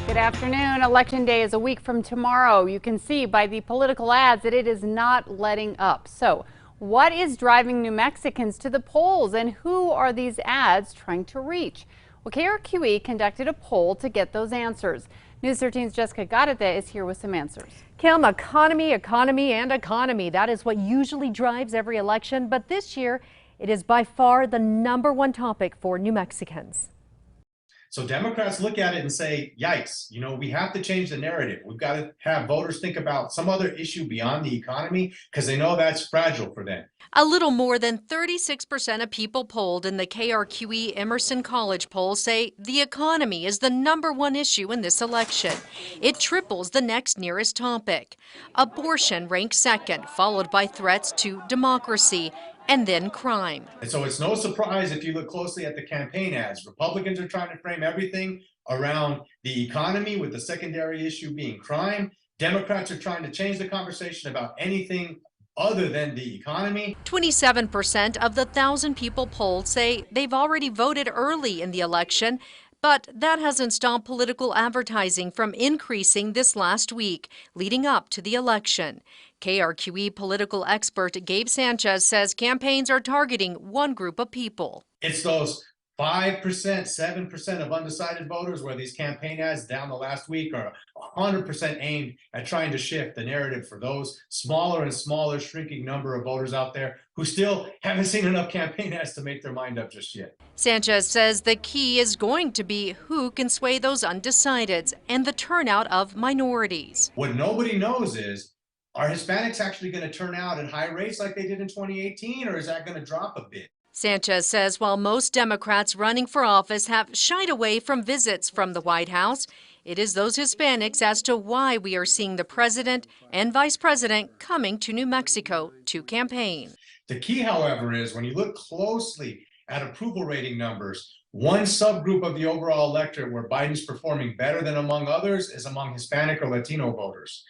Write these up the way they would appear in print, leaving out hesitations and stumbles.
Good afternoon. Election day is a week from tomorrow. You can see by the political ads that it is not letting up. So, what is driving New Mexicans to the polls, and who are these ads trying to reach? Well, KRQE conducted a poll to get those answers. News 13's Jessica Garate is here with some answers. Kim, economy, and economy. That is what usually drives every election, but this year it is by far the #1 topic for New Mexicans. So Democrats look at it and say, yikes, we have to change the narrative. We've got to have voters think about some other issue beyond the economy because they know that's fragile for them. A little more than 36% of people polled in the KRQE-Emerson College poll say the economy is the #1 issue in this election. It triples the next nearest topic. Abortion ranks second, followed by threats to democracy, and then crime. And so it's no surprise if you look closely at the campaign ads. Republicans are trying to frame everything around the economy, with the secondary issue being crime. Democrats are trying to change the conversation about anything other than the economy. 27% of the 1,000 people polled say they've already voted early in the election, but that hasn't stopped political advertising from increasing this last week, leading up to the election. KRQE political expert Gabe Sanchez says campaigns are targeting one group of people. It's those 5%, 7% of undecided voters where these campaign ads down the last week are 100% aimed at trying to shift the narrative for those smaller and smaller shrinking number of voters out there who still haven't seen enough campaign ads to make their mind up just yet. Sanchez says the key is going to be who can sway those undecideds and the turnout of minorities. What nobody knows is, are Hispanics actually going to turn out at high rates like they did in 2018, or is that going to drop a bit? Sanchez says while most Democrats running for office have shied away from visits from the White House, it is those Hispanics as to why we are seeing the president and vice president coming to New Mexico to campaign. The key, however, is when you look closely at approval rating numbers, one subgroup of the overall electorate where Biden's performing better than among others is among Hispanic or Latino voters.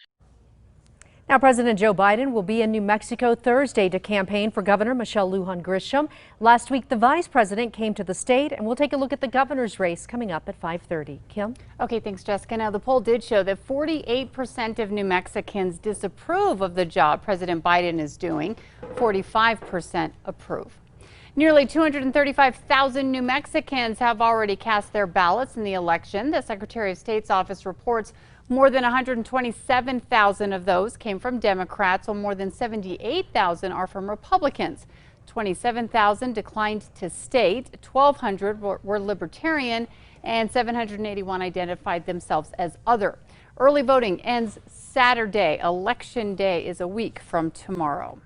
Now, President Joe Biden will be in New Mexico Thursday to campaign for Governor Michelle Lujan Grisham. Last week, the vice president came to the state, and we'll take a look at the governor's race coming up at 5:30. Kim? Okay, thanks, Jessica. Now, the poll did show that 48% of New Mexicans disapprove of the job President Biden is doing. 45% approve. Nearly 235,000 New Mexicans have already cast their ballots in the election. The Secretary of State's office reports more than 127,000 of those came from Democrats, while more than 78,000 are from Republicans. 27,000 declined to state, 1,200 were Libertarian, and 781 identified themselves as other. Early voting ends Saturday. Election day is a week from tomorrow.